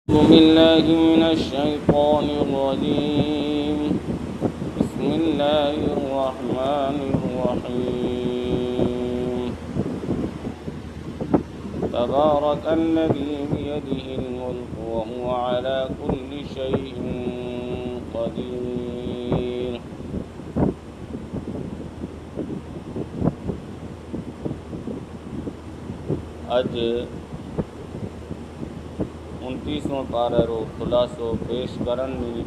أعوذ بالله من الشيطان الرجيم. بسم الله الرحمن الرحيم. تبارك الذي بيده الملك وهو على كل شيء قدير. اج 29واں پارہ رو خلاصو پیش کرن میں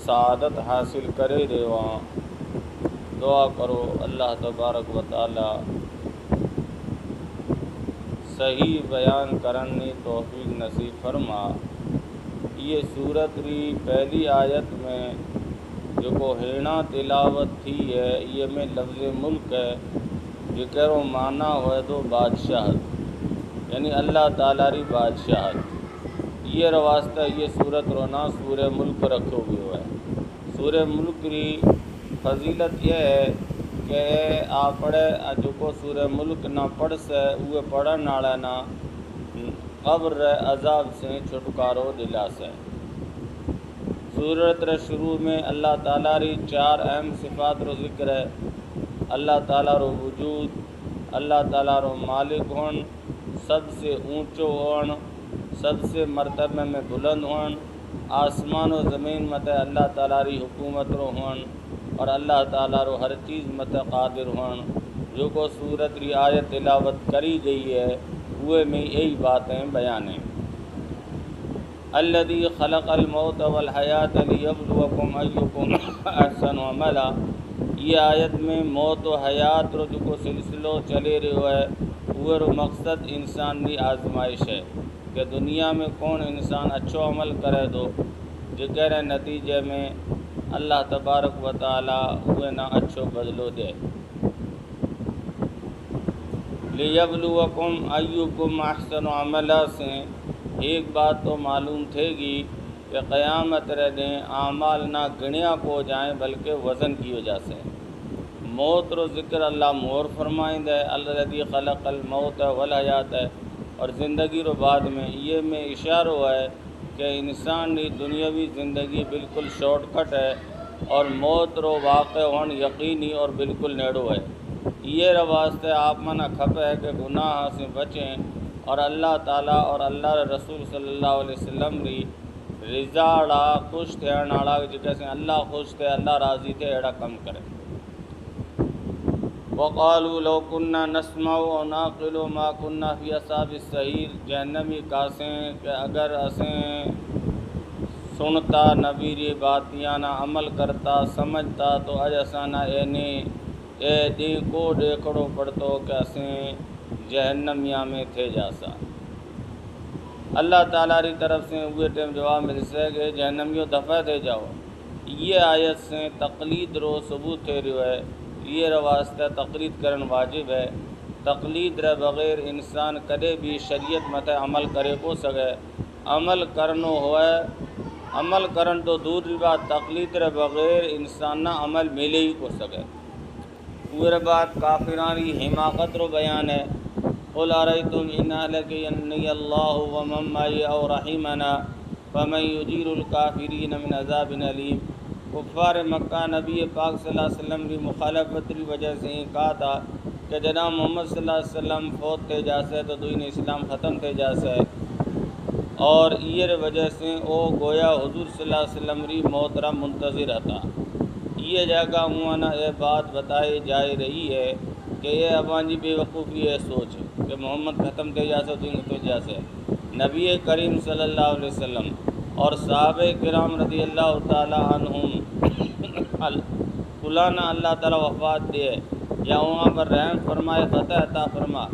سعادت حاصل کرے دیواں دعا کرو اللہ تبارک و تعالی صحیح بیان کرنے توفیق نصیب فرما۔ یہ سورت ری پہلی آیت میں جو کو ہینا تلاوت تھی ہے یہ میں لفظ ملک ہے جکرو معنی ہوئے تو بادشاہت، یعنی اللہ تعالیٰ ری بادشاہت۔ یہ رواسطہ یہ سورت رونا سورہ ملک رکھو گئے ہے۔ سورہ ملک ری فضیلت یہ ہے کہ آپڑے جو کو سورہ ملک نہ پڑھ سے وہ پڑھن ناڑا نہ قبر عذاب سے چھٹکارو دلا سے۔ سورت رے شروع میں اللہ تعالیٰ ری 4 اہم صفات رو ذکر ہے۔ اللہ تعالیٰ رو وجود، اللہ تعالیٰ رو مالک ہون، سب سے اونچو ہون، سب سے مرتبہ میں بلند ہون، آسمان و زمین مت اللہ تعالیٰ ری حکومت رو ہون اور اللہ تعالیٰ رو ہر چیز مت قادر ہون۔ جو کو سورت ری آیت تلاوت کری گئی ہے وہ میں یہی باتیں بیان ہیں۔ الذی خلق الموت والحیات لیبلوکم ایکم احسن عملا۔ یہ آیت میں موت و حیات رو جو کو سلسلو چلے رہو ہے وہ رو مقصد انسان کی آزمائش ہے کہ دنیا میں کون انسان اچھو عمل کرے دو جگر نتیجے میں اللہ تبارک و تعالی وہ نہ اچھو بدلو دے۔ لیبلوکم ایکم احسن عملا سے ایک بات تو معلوم تھے گی کہ قیامت رہ دیں اعمال نہ گنیا کو جائیں بلکہ وزن کی وجہ سے۔ موت رو ذکر اللہ مور فرمائند ہے، الذی خلق الموت والحیات ہے، اور زندگی رو بعد میں یہ میں اشارہ ہے کہ انسان کی دنیاوی زندگی بالکل شارٹ کٹ ہے اور موت رو واقع ہون یقینی اور بالکل نیڑو ہے۔ یہ واسطے آپ منا کھپ ہے کہ گناہ سے بچیں اور اللہ تعالیٰ اور اللہ رسول صلی اللہ علیہ وسلم ری رضا خوش تھیڑ جیسے اللہ خوش تھے اللہ راضی تھے ایڑا کم کرے۔ وقالوا لو كنا نسمع ونعقل ما كنا في اصحاب السعير۔ جہنمی کاسیں کہ اگر اسیں سنتا نبی ری باتیاں نہ عمل کرتا سمجھتا تو اج اسانا اینے اے دیکھو دیکھڑو پڑتو کہ اسیں جہنمیاں میں تھے جاسا۔ اللہ تعالیٰ ری طرف سے ہوئے ٹیم جواب مل سے کہ جہنمیوں دفع تھے جاؤ۔ یہ آیت سے تقلید رو ثبوت تھے رہو ہے۔ یہ واسطہ تقلید کرن واجب ہے۔ تقلید رہ بغیر انسان کدے بھی شریعت مت عمل کرے کو سکے۔ عمل کرنو ہوئے عمل کرن تو دور کی بات تقلید رہ بغیر انسان نہ عمل ملے ہی کو سکے۔ پورے بات کافرانی حماقت رو بیان ہے۔ قل ارأیتم ان اہلکنی اللہ ومن معی او رحمنا فمن یجیر الکافرین من عذاب علیم۔ کفار مکہ نبی پاک صلی اللہ علیہ وسلم کی مخالفت کی وجہ سے یہ کہا تھا کہ جناب محمد صلی اللہ علیہ وسلم فوت تھے جاسے تو دوین اسلام ختم تھے جاسے، اور یہ وجہ سے او گویا حضور صلی اللہ علیہ وسلم ری محترم منتظر تھا۔ یہ جگہ ہوانا یہ بات بتائی جائے رہی ہے کہ یہ ابانی بے وقوفی ہے سوچ کہ محمد ختم تھے جاسے دوین تو جاسے۔ نبی کریم صلی اللہ علیہ وسلم اور صحابہ کرام رضی اللہ تعالیٰ عنہم کلانا اللہ تعالیٰ وفات دے یا وہاں پر رحم فرمائے فتح عطا فرما۔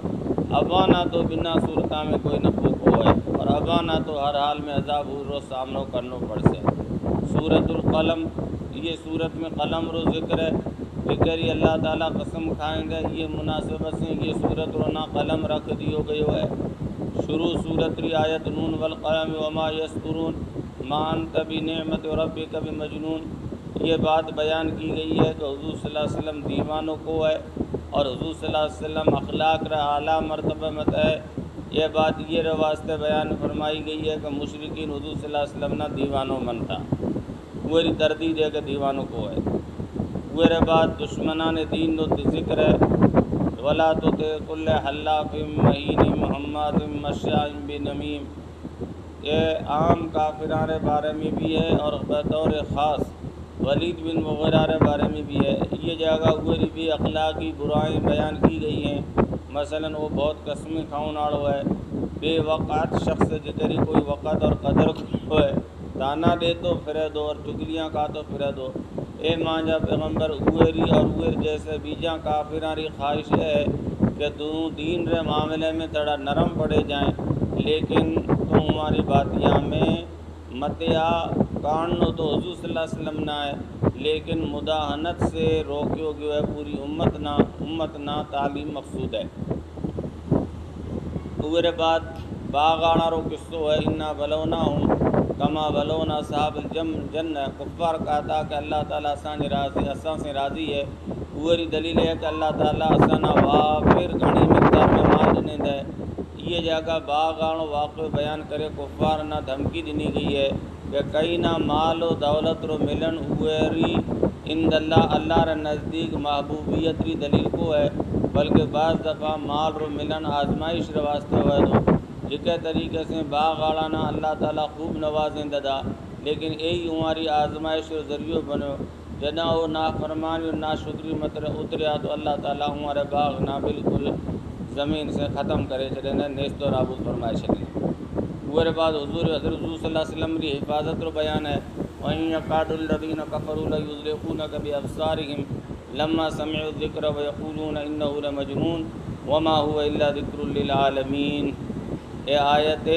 ابانا تو بنا صورتہ میں کوئی نفوق ہوئے اور ابانا تو ہر حال میں عذاب رو سامنا کرنا پڑ سے۔ سورۃ القلم یہ سورت میں قلم رو ذکر ہے، ذکر ہی اللہ تعالیٰ قسم کھائیں گے یہ مناسبت سے یہ سورت رونا قلم رکھ دیو گئی ہے۔ شروع سورت ری آیت نون والقلم وما یسطرون ما انت بنعمت ربک بمجنون۔ یہ بات بیان کی گئی ہے کہ حضور صلی اللہ علیہ وسلم دیوانوں کو ہے اور حضور صلی اللہ علیہ وسلم اخلاق را اعلیٰ مرتبہ مت ہے یہ بات یہ واسطے بیان فرمائی گئی ہے کہ مشرکین حضور صلی اللہ علیہ وسلم نہ دیوانوں منتا وہی تردید ہے کہ دیوانوں کو ہے وہ بعد دشمنان دین و ذکر ہے ولا تطع كل حلاف مہین محمد مشاء بنمیم، یہ عام کافران بارے میں بھی ہے اور بطور خاص ولید بن مغیرہ بارے میں بھی ہے۔ یہ جگہ اوری بھی اخلاقی برائیں بیان کی گئی ہیں، مثلا وہ بہت قسمیں کھاؤن آڑو ہے، بے وقت شخص جتری کوئی وقت اور قدر کو ہے، تانا دے تو پھرے دو اور چگلیاں کا تو پھرے دو۔ اے مانجا پیغمبر اویری اور اویر جیسے بیجاں کافرانی خواہش ہے کہ دین رے معاملے میں تڑا نرم پڑے جائیں، لیکن تم ہماری باتیاں میں متیا کانو تو حضور صلی اللہ علیہ وسلم نہ ہے، لیکن مداہنت سے روکیو گیو ہے پوری امت نہ تعلیم مقصود ہے۔ اویر بعد باغانا رو قصو ہے، انا بلوناہم کما بلونا صحاب الجنہ، کفار کہتا کہ اللہ تعالیٰ اساں سے راضی ہے، اوری دلیل ہے کہ اللہ تعالیٰ اسانا وافر گھنی مقدار میں مال دینے دے۔ یہ جگہ باغانو واقع بیان کرے کفار نہ دھمکی دینی گئی ہے کہ کئی نہ مال و دولت رو ملن اوری عند اللہ رے نزدیک محبوبیت ری دلیل کو ہے، بلکہ بعض دفعہ مال رو ملن آزمائش رو واسطے ہوئے دو، جکے طریقے سے باغاڑانا اللہ تعالیٰ خوب نوازیں ددا، لیکن یہی ہماری آزمائش رو ذریعہ بنو، جنا وہ نافرمانی اور ناشکری مت اتریا تو اللہ تعالیٰ ہمارے باغ نہ بالکل زمین سے ختم کرے چلے نیست و نابود فرمائے چلے۔ وہ بعد حضرت صلی اللہ علیہ وسلم کی حفاظت رو بیان ہے، وَإِن يَكَادُ الَّذِينَ كَفَرُوا لَيُزْلِقُونَكَ بِأَبْصَارِهِمْ لَمَّا سَمِعُوا الذِّكْرَ وَيَقُولُونَ إِنَّهُ لَمَجْنُونٌ وَمَا هُوَ إِلَّا ذِكْرٌ لِّلْعَالَمِينَ۔ یہ آیت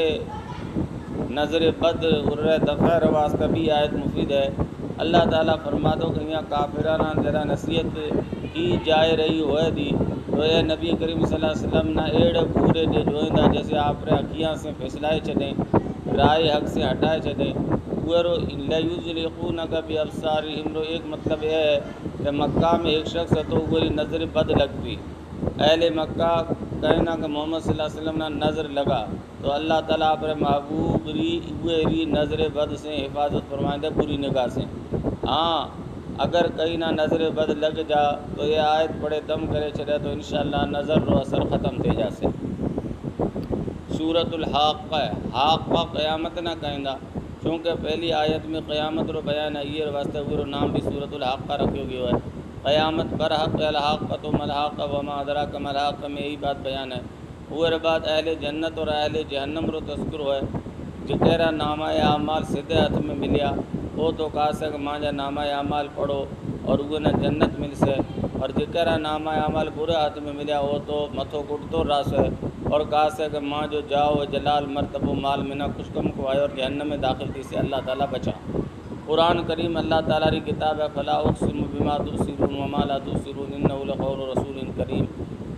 نظر بد اور دفع واسطہ بھی آیت مفید ہے۔ اللہ تعالیٰ فرماتا کہ یہاں کافرانہ ذرا نصیحت کی جائے رہی ہوئے دی تو اے نبی کریم صلی اللہ علیہ وسلم نہ ایڑے پورے دے جوئندہ جیسے آپ رے اکھیاں سے پھسلائے چھڑیں، رائے حق سے ہٹائے چھڑیں، وہ رو لَيُزْلِقُونَكَ بِأَبْصَارِهِمْ رو ایک مطلب یہ ہے کہ مکہ میں ایک شخص ہے تو وہی نظر بد لگتی، اہل مکہ کہنا کہ محمد صلی اللہ علیہ وسلم نہ نظر لگا تو اللہ تعالیٰ آپ محبوب ری نظر بد سے حفاظت فرمائیں دے پوری نگاہ سے۔ ہاں اگر کہیں نہ نظر بد لگ جا تو یہ آیت پڑے دم کرے چلے تو انشاءاللہ نظر رو اثر ختم تھے جاسے۔ سورۃ الحاقہ ہے، حاقہ قیامت نہ کہندہ، چونکہ پہلی آیت میں قیامت رو بیان ہے، یہ واسطے وہ نام بھی سورۃ الحاقہ رکھو گیا ہے۔ قیامت برحق الحاقۃ ملحاقہ وما ادراک ما الحاقہ میں یہی بات بیان ہے۔ وہ بعد اہل جنت اور اہل جہنم رو تذکر ہے، جکیرا نامہ اعمال سیدھے ہاتھ میں ملیا وہ تو کہا سے کہ مانجا نامہ اعمال پڑھو اور وہ نہ جنت مل سے، اور جکیرا نامہ اعمال برے ہاتھ میں ملیا وہ تو متھو کٹتو راس ہے اور کہا سے کہ ماں جو جاؤ جلال مرتبہ مال میں نہ کچھ کم کو آئے اور جہنم میں داخل تھی سے اللہ تعالیٰ بچا۔ قرآن کریم اللہ تعالیٰ کی کتاب ہے، فلا اقسم بما تبصرون وما لا تبصرون انہ لقول رسول کریم۔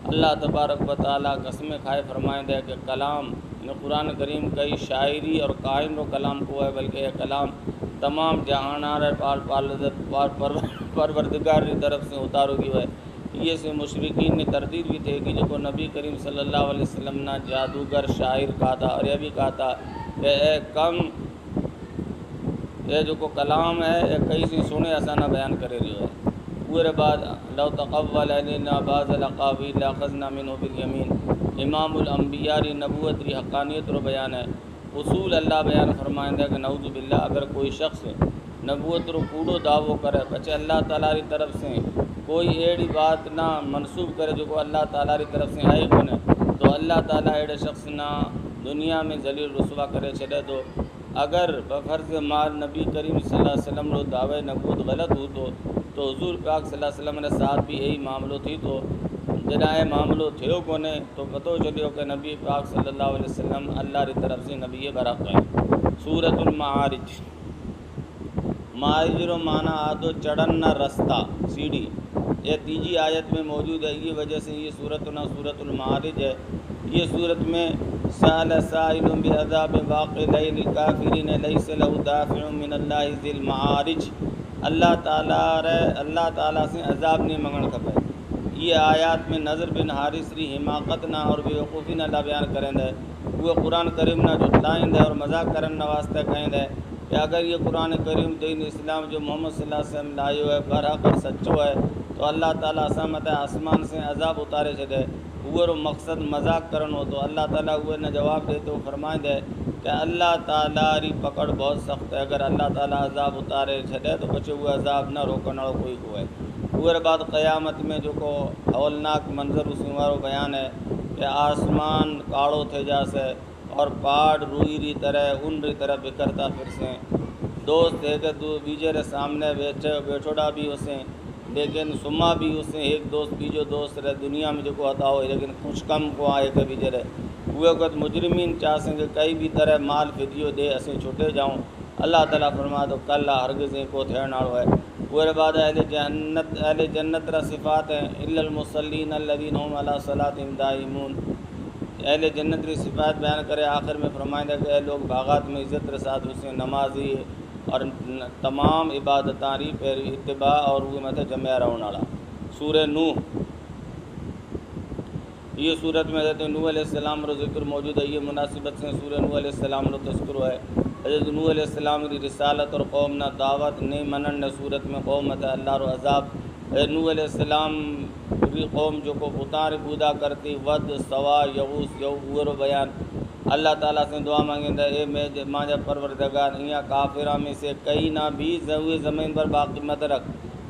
اللہ تبارک و تعالیٰ قسمیں کھائے فرمائیں دے کہ کلام قرآن کریم کئی شاعری اور قائم و کلام کو ہے، بلکہ یہ کلام تمام جہانار پروردگار کی طرف سے اتارو گیا ہے۔ یہ سے مشرکین نے تردید بھی تھے کہ جو نبی کریم صلی اللہ علیہ وسلم نے جادوگر شاعر کہا تھا، اور یہ بھی کہا تھا کہ اے کم یہ جو کو کلام ہے یہ کئی سے سنے آسانہ بیان کرے رہی ہے۔ پورے بعد لو تقول علینا بعض الاقاویل لاخذنا منہ بالیمین، امام الانبیاء ری نبوت ری حقانیت رو بیان ہے۔ اصول اللہ بیان فرمائیں دے کہ نعوذ باللہ اگر کوئی شخص نبوت رو کوڑو دعویٰ کرے بچے اللہ تعالیٰ ری طرف سے کوئی ایڑی بات نہ منسوب کرے جو کو اللہ تعالیٰ ری طرف سے آئی بنے تو اللہ تعالیٰ ایڑے شخص نہ دنیا میں ذلیل رسوا کرے چھڑے دو۔ اگر بفرض مال نبی کریم صلی اللہ علیہ وسلم رو دعوی نبوت غلط ہو تو حضور پاک صلی اللہ علیہ وسلم نے ساتھ بھی یہی معاملو تھی تو جنہیں معاملو تھیو کونے تو پتہ چلیو کہ نبی پاک صلی اللہ علیہ وسلم اللہ ری طرف سے نبی برحق ہیں۔ سورۃ المعارج، معارج رو معنی آدھو چڑھن نہ رستہ سیڑھی، یہ تیجی آیت میں موجود ہے، یہ وجہ سے یہ سورۃ المعارج ہے۔ یہ صورت میں سأل سائل بعذاب واقع للکافرین لیس له دافع من اللہ ذی المعارج، اللہ تعالیٰ سے عذاب نہیں منگن کھپے۔ یہ آیات میں نظر بن حارث ری حماقت نہ اور بیوقوفی نہ اللہ بیان کریں دے، وہ قرآن کریم نہ جھٹلائیں دے اور مذاق کرن واسطے کہیں دے کہ اگر یہ قرآن کریم دین اسلام جو محمد صلی اللہ علیہ وسلم لائیو ہے برحق اور سچو ہے تو اللہ تعالیٰ سامت آسمان سے عذاب اتارے چھے وہ مقصد مذاق کرن ہو تو اللہ تعالیٰ وہ نہ جواب دے تو فرمائیں دے کہ اللہ تعالیٰ ری پکڑ بہت سخت ہے، اگر اللہ تعالیٰ عذاب اتارے چھے تو بچے وہ عذاب نہ روکن والا کوئی ہوئے۔ وہ بعد قیامت میں جو کو ہولناک منظر اس وارو بیان ہے کہ آسمان کاڑو تھے جاسے اور پہاڑ روئی ری طرح ان ری طرح بکھرتا پھر سے، دوست ہے کہ بیجے رے سامنے بیٹھوڑا بھی اسے لیکن سما بھی اسے ایک دوست بیجو دوست رہے دنیا میں جو کو عطا ہوئے لیکن کچھ کم کو آئے کہ بیجے رہے وہ وقت مجرمین چاہسیں کہ کئی بھی طرح مال فدیو دے اسے چھوٹے جاؤں، اللہ تعالیٰ فرما تو کل ہرگز کو تھیڑناڑو ہے۔ وہ بعد اہل جنت را صفات ہیں الا المصلین الذین هم علی صلاتهم دائمون، اہل جنت کی صفات بیان کرے آخر میں فرمائیں کہ اے لوگ باغات میں عزت کے ساتھ اسے نمازی اور تمام عبادتاری پیر اتباع اور وہ مت جمع رہن والا۔ سورہ نوح، یہ صورت میں حضرت نوح علیہ السلام رو ذکر موجود ہے، یہ مناسبت سے سورہ نوح علیہ السلام رو تذکر ہے۔ حضرت نوح علیہ السلام کی رسالت اور قوم نہ دعوت نہیں منن نہ صورت میں قوم مت اللہ رو عذاب۔ حضرت نوح علیہ السلام کی قوم جو کو بتاں پوجا کرتی ود سوا یغوس یو بیان اللہ تعالیٰ سے دعا مانگیں اے ماجا پروردگار یہاں کافرہ میں سے کئی نہ بھی زمین پر باقی مت رکھ،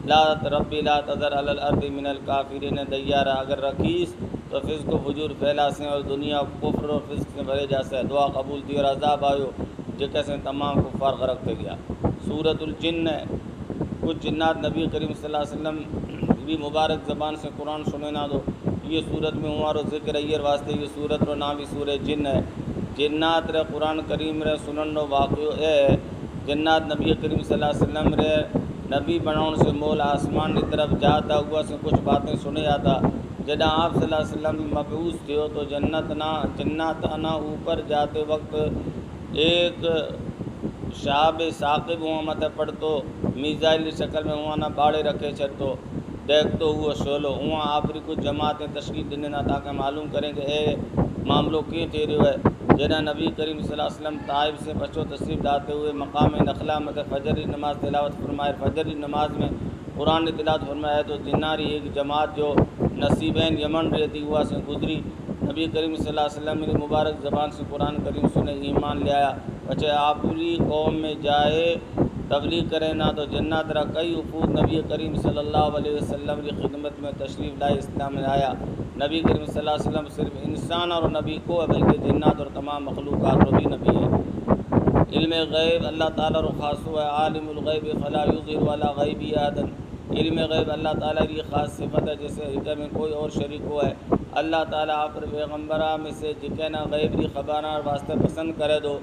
لا ربی لا تذر علی الارض من الکافرین دیارہ، اگر رکھیس تو فسق و فجور پھیلا سے اور دنیا کفر و فسق سے بھرے جاسے، دعا قبول تھی اور عذاب آئیو جکے سے تمام کفار غرق تھے گیا۔ سورۃ الجن ہے، کچھ جنات نبی کریم صلی اللہ علیہ وسلم بھی مبارک زبان سے قرآن سنے نہ دو، یہ صورت میں ہمارو ذکر ہے واسطے یہ صورت رو نام بھی سورہ جن ہے۔ جنات رے قرآن کریم رے سنن نو واقع ہے، جنات نبی کریم صلی اللہ علیہ وسلم رے نبی بناؤن سے مول آسمان کی طرف جاتا ہوا سے کچھ باتیں سنے جاتا، جدہ آپ صلی اللہ علیہ وسلم مبعوث تھے تو جنات آنا اوپر جاتے وقت ایک شہاب ثاقب ہوا مت پڑھتو میزائل شکل میں ہوا نہ باڑے رکھے چھتو دیکھتو ہوا شولو ہوا آپری کچھ جماعتیں تشکیل دینے نہ تاکہ معلوم کریں کہ اے معاملوں کیوں تھے رہے ہے۔ جنہ نبی کریم صلی اللہ علیہ وسلم طائب سے بچو تشریف لاتے ہوئے مقام نخلا مت فجر کی نماز تلاوت فرمائے، فجر کی نماز میں قرآن نے تلاوت فرمایا تو جناری ایک جماعت جو نصیبین یمن رہتی ہوا سے گزری، نبی کریم صلی اللہ علیہ وسلم کی مبارک زبان سے قرآن کریم سنے ایمان لے آیا، بچے آپری قوم میں جائے تبلیغ کرے نہ تو جنات را کئی وفود نبی کریم صلی اللہ علیہ وسلم کی خدمت میں تشریف لائے اسلام میں آیا۔ نبی کریم صلی اللہ علیہ وسلم صرف انسان اور نبی کو ہے بلکہ جنات اور تمام مخلوقات رو بھی نبی ہے۔ علم غیب اللہ تعالیٰ رو خاص ہوا ہے، عالم الغیب فلا یظہر علی غیبہ احدا، علم غیب اللہ تعالیٰ کی خاص صفت ہے جیسے حکم میں کوئی اور شریک ہوا ہے۔ اللہ تعالیٰ آپ پیغمبرہ میں سے جکے نہ غیب کی خبراں واسطے پسند کرے دو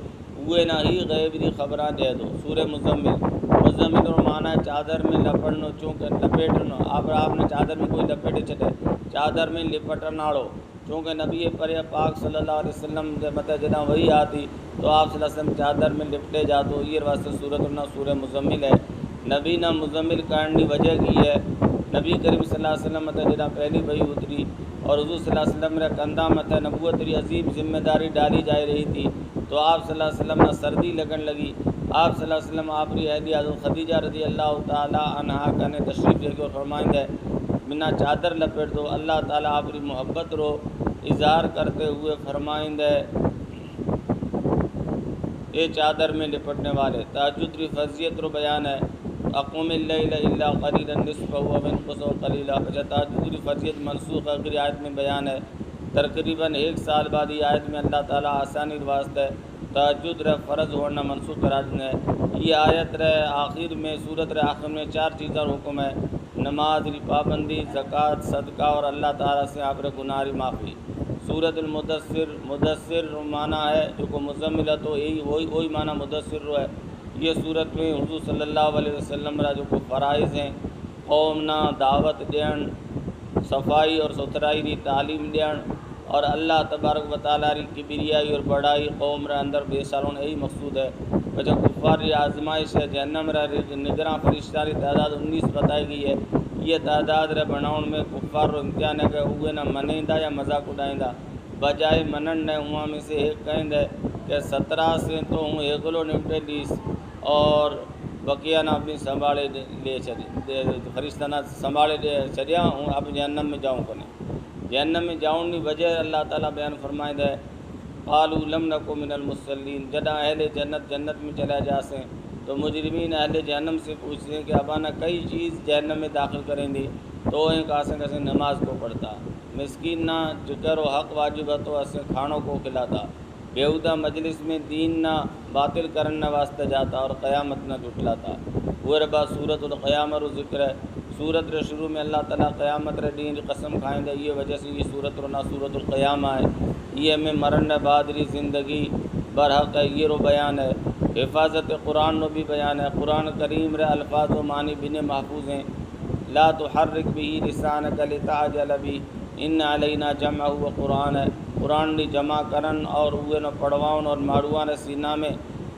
وہ نہ ہی غیب کی خبراں دے دو۔ سورہ مزمل اور معنی ہے چادر میں لپٹنو چونکہ لپیٹنو، آپ نے چادر میں کوئی لپیٹے چھٹے چادر میں لپٹناڑو، چونکہ نبی پاک صلی اللہ علیہ وسلم مطلب جدہ وہی آتی تو آپ صلی اللہ علیہ وسلم چادر میں لپٹے جاتو، یہ واسطے سورہ مزمل ہے۔ نبی نہ مزمل کرنے کی وجہ کی ہے، نبی کریم صلی اللہ علیہ وسلم مطلب جدہ پہلی وہی اتری اور حضور صلی اللہ علیہ وسلم نے کندھا متھے نبوت ری عظیم ذمہ داری ڈالی جائے رہی تھی تو آپ صلی اللہ علیہ وسلم نے سردی لگن لگی، آپ صلی اللہ علیہ وسلم آپری اہلیہ حضرت خدیجہ رضی اللہ تعالیٰ عنہا کنے تشریف لے کے اور فرمائیں دے بنا چادر لپیٹ دو، اللہ تعالیٰ آپری محبت رو اظہار کرتے ہوئے فرمائیں دے اے چادر میں لپٹنے والے۔ تہجد کی فضیلت رو بیان ہے، اقوم اللیل الا قلیلا نصفہ وانقص قلیلا، تہجد کی فضیلت منسوخ آخری آیت میں بیان ہے، تقریباً 1 سال بعد یہ آیت میں اللہ تعالیٰ آسانی واسطے تہجد رہ فرض ہونا منسوخ قرار دینے۔ یہ آیت رہ آخر میں صورت رہ آخر میں 4 چیزوں حکم ہے، نماز کی پابندی، زکوٰۃ، صدقہ اور اللہ تعالیٰ سے آپ رہ گناہ معافی۔ سورۃ المدثر معنی ہے جو کو مزمل ہے تو یہی وہی معنی مدثر رو ہے۔ یہ صورت میں حضور صلی اللہ علیہ وسلم را جو کو فرائض ہیں، قوم نا دعوت دین، صفائی اور ستھرائی کی تعلیم دین اور اللہ تبارک و تعالیٰ کی کبریائی اور بڑائی قوم را اندر بے سالون یہی مقصود ہے۔ وجہ کفار کی آزمائش ہے، جہنم را نگراں فرشتہ کی تعداد 19 بتائی گئی ہے، یہ تعداد رے بناؤن میں کفار رو امتحان ہے کہ اوے نہ منیندا یا مذاق اڑائیندا، بجائے منن نے ہوا میں سے ایک کہندے کہ 17 سے تو ہوں ایکلو نمٹے لیس اور بقیہ نہ اپنی سنبھالے لے چلی فرشتہ نہ سنبھالے چلیا ہوں اب جہنم میں جاؤں کنے جہنم میں جاؤں کی وجہ اللہ تعالیٰ بیان فرمائے ہے قالوا لم نکو من المصلین، جدہ اہل جنت جنت میں چلا جاسیں تو مجرمین اہل جہنم سے پوچھتے ہیں کہ ابانا کئی چیز جہنم میں داخل کریں دی، تو ان کا اسیں کسے نماز کو پڑھتا، مسکین نہ ذکر و حق واجب ہے تو اسیں کھانوں کو کھلاتا، بیہودہ مجلس میں دین نہ باطل کرنے واسطے جاتا اور قیامت نہ جھٹلاتا۔ وہ ربا سورت القیامہ رو ذکر ہے، سورت رے شروع میں اللہ تعالیٰ قیامت رے دین قسم کھائیں دے، یہ وجہ سے یہ سورت رو نا سورت القیامہ ہے، یہ میں مرن بعد ری زندگی برحق ہے، یہ رو بیان ہے، حفاظت قرآن رو بھی بیان ہے، قرآن کریم رے الفاظ و معنی بن محفوظ ہیں، لا تحرک بھی لسانک لتعجل بھی ان علینا جمع و قرآن ہے، قرآن دی جمع کرن اور اوے نہ پڑھواؤن اور ماڑوان سینہ میں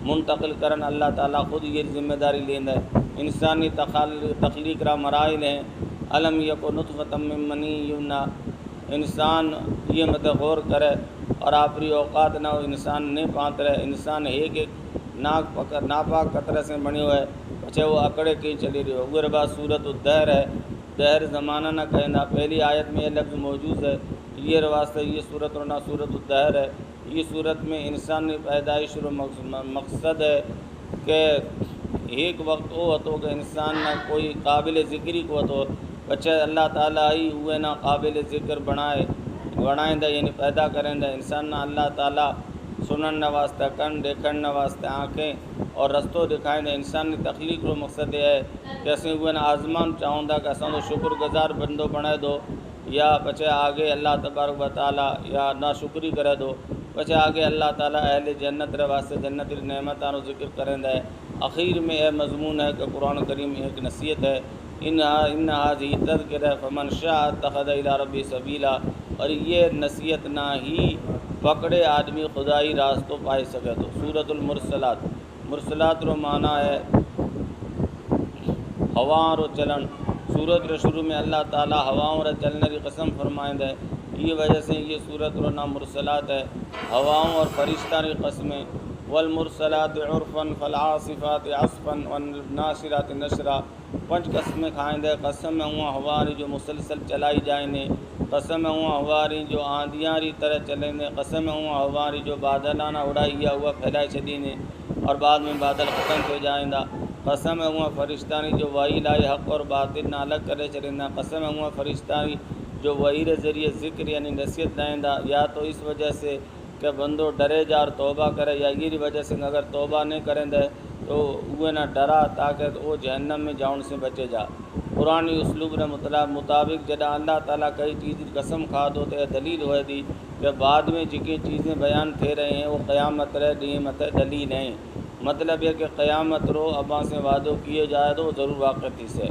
منتقل کرن اللہ تعالیٰ خود یہ ذمہ داری لیند ہے۔ انسانی تخلیق را مراحل ہیں، علم یکو نطفۃ من منی یمنا، انسان یہ مت غور کرے اور آپری اوقات نہ انسان نہیں پانت رہے، انسان ایک ناپاک قطرے سے بنی ہوئے پچھے وہ اکڑے کی چلی رہی ہو۔ غربا صورت الدہر ہے، دہر زمانہ نہ کہنا، پہلی آیت میں یہ لفظ موجود ہے، یہ واسطے یہ صورت اور نہ صورت الدہر ہے۔ یہ صورت میں انسانی پیدائش و مقصد ہے کہ ایک وقت وہ ہوتو کہ انسان نہ کوئی قابل ذکری کو ہوتو بچے اللہ تعالیٰ ہی ہوئے نہ قابل ذکر بنائیں دے، یعنی پیدا کریں دے انسان نہ اللہ تعالیٰ سنن نہ واسطہ کن دیکھن نہ واسطہ آنکھیں اور رستوں دکھائیں دے۔ انسانی تخلیق رو مقصد یہ ہے کہ اسیں ہوئے نہ آزمان چاہوں دا کہ اساں تو شکر گزار بندو بنائے دو یا بچے آگے اللہ تبارک و تعالیٰ یا نہ شکری کرے دو، بچے آگے اللہ تعالیٰ اہل جنت رے واسطے جنت ری نعمتاں رو ذکر کریں دے۔ اخیر میں یہ مضمون ہے کہ قرآن کریم ایک نصیحت ہے، ان ھذہ تذکرہ فمن شاء اتخذ الی ربہ سبیلا، اور یہ نصیحت نہ ہی پکڑے آدمی خدائی راستوں پائے سکے تو۔ سورۃ المرسلات، مرسلات رو معنی ہے ہواں رو چلن، سورت رو شروع میں اللہ تعالیٰ ہواؤں رو چلنے کی قسم فرمائیں دے، یہ وجہ سے یہ سورت رو نام مرسلات ہے، ہواؤں اور فرشتہ کی قسمیں، والمرسلات عرفا فالعاصفات عصفا والناشرات نشرا، 5 قسمیں کھائیں دے، قسم ہے ہوا ہواری جو مسلسل چلائی جائیں نے، قسم ہے ہوا ہواری جو آندیاں ری طرح چلیں نے، قسم ہے ہوا ہواری جو بادلانہ اڑائیا ہوا پھیلائی چلی نے اور بعد میں بادل ختم ہو جائیں دا، قسم ہے ہوا فرشتانی جو وحی لائے حق اور باطل نہ الگ کرے چلیں دا، قسم ہے ہوا فرشتانی جو وحی رے ذریعے ذکر یعنی نصیحت دائیں دا، یا تو اس وجہ سے کہ بندو ڈرے جا اور توبہ کرے، یا یہ وجہ سے اگر توبہ نہیں کریں دے تو وہ نہ ڈرا تاکہ وہ جہنم میں جاؤن سے بچے جا۔ قرآنی اسلوب رے مطابق جدہ اللہ تعالیٰ کئی چیز قسم کھا دو تو دلیل ہوئے دی کہ بعد میں جکی چیزیں بیان تھے رہے ہیں وہ قیامت رہ دی مت دلیل ہیں، مطلب یہ کہ قیامت رو اباں سے وعدوں کیے جائے تو ضرور واقعی سے۔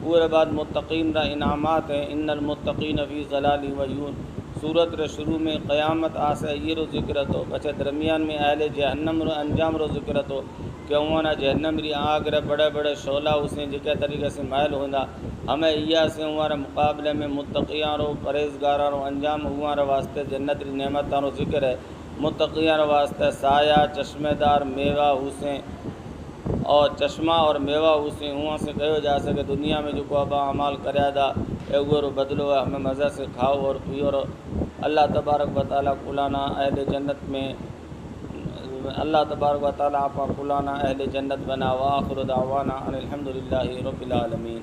پورے بعد متقین را انعامات ہیں، ان المتقین فی ظلال و عیون، سورت رے شروع میں قیامت آسے یہ رو ذکر تو بچے درمیان میں اہل جہنم رو انجام رو ذکر تو کہ ہمارا جہنم ری آگ رے بڑے بڑے شعلہ اسے جکے طریقے سے مائل ہوندہ، ہمیں یہ سے ہمارے مقابلے میں متقیاں رو پرہیزگاراں رو انجام ہمارے واسطے جنت ری نعمتاں رو ذکر ہے، متقیاں رو واسطے سایہ چشمے دار میوہ حسیں اور چشمہ اور میوہ حسیں ہوا سے کہو جا سکے دنیا میں جو کو ابا عمال کریا دا اے رو بدلو ہے، ہمیں مزہ سے کھاؤ اور پیو اور اللہ تبارک و تعالیٰ کلانا اہل جنت میں اللہ تبارک و تعالیٰ آپ کلانا اہل جنت بنا، وآخر دعوانا ان الحمدللہ رب العالمین۔